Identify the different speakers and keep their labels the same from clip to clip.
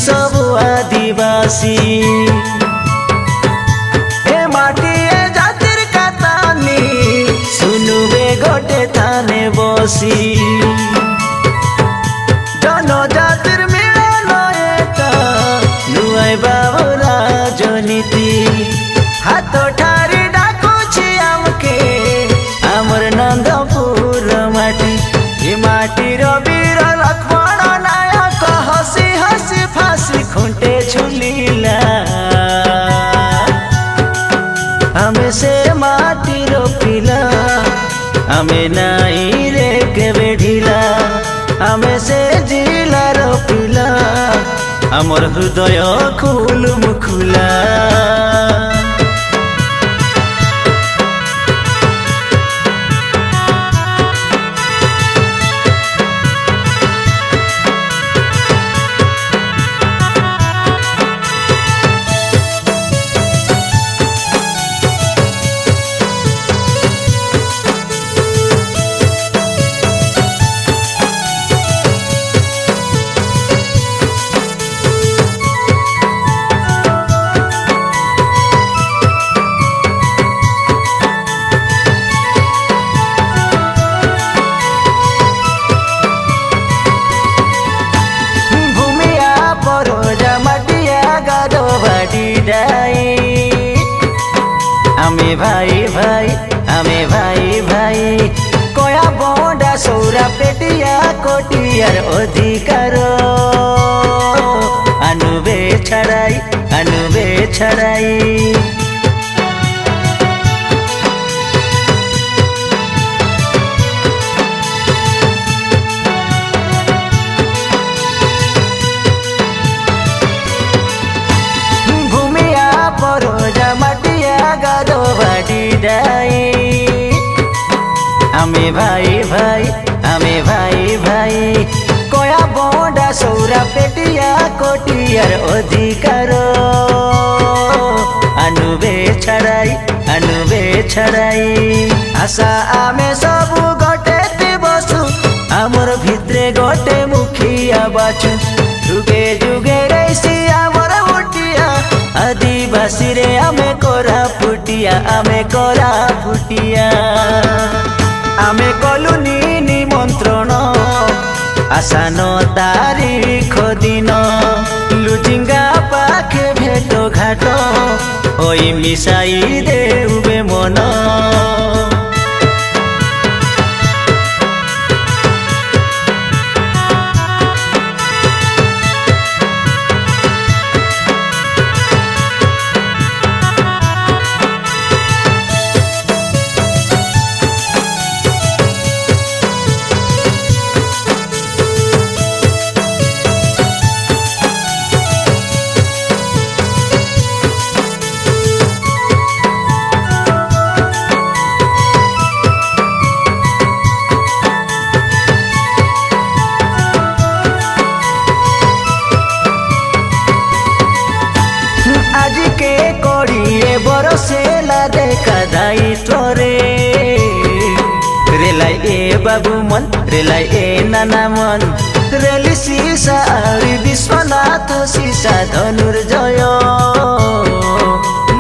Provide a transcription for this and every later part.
Speaker 1: सब आदिवासी ए माटी ए जातिर कतानी सुनुबे गोटे थाने बसी जनजातिर मिलन एटा नुआई बाबू राजनीति हाथ ठारी डाकुछि आमके आमर नंदपुर माटी ए माटीर वीर लक्ष्मण नायक हसी हसी फांसी खुंटे झुलिला हमें से माटीर पिला हमें नाई रे केबे ढिला हमें से जिलार पिला हमर हृदय खुल मुखुला आमे भाई भाई आमे भाई भाई कोया बोंडा सौरा पेटिया कोटियार अधिकार अनुबे छड़ाई आमे भाई भाई कोया बोंडा सौरा पेटिया कोटियार अधिकार अनुबे छड़ाई आशा आमे सबु गोटे बसु आमर भित्रे गोटे मुखिया बाचु जुगे जुगे रैसी आमर उटिया आदिवासी रे आमे कोरा फुटिया आमे कलुनी निमंत्रण आशा 9 तारीख दिन लुजिंगा पाखे भेटो घाट होई मिसाई देउबे मन आज के कोड़िए बरसेला देखा दाई तोरे रेलाई ए बाबू मन रेलाई ए नाना मन रेली सीसा विश्वनाथ सीसा धनुर्जय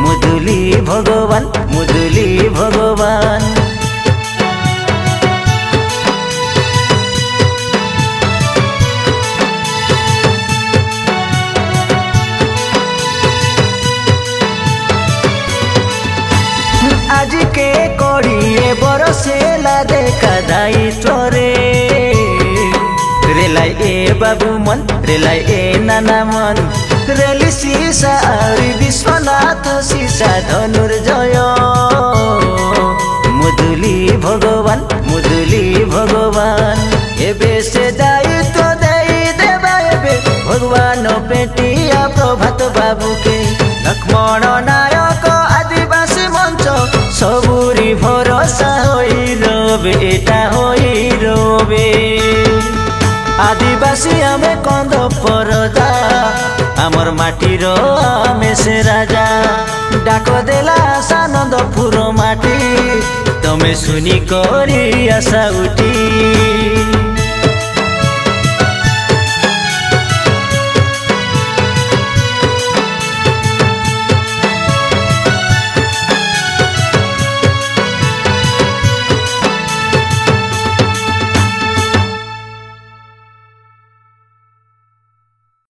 Speaker 1: मुदुली भगवान आज के कोड़िए बरसेला देखा दाई तोरे रेलाई ए बाबू मन रेलाई ए नाना मन रेली सीसा विश्वनाथ सीसा धनुर्जय मुदुली भगवान एबे से दायित्व देई देबा एबे भगवान पेटिया प्रभात बाबू के लक्ष्मण नायक आदिवासी मंच सबुरी भरोसा होई रोबे आदिवासी आमे कंद परदा आमर माटीर आमे से राजा डाक देला आनंदपुर माटी तमे सुनी करी आशा उठी।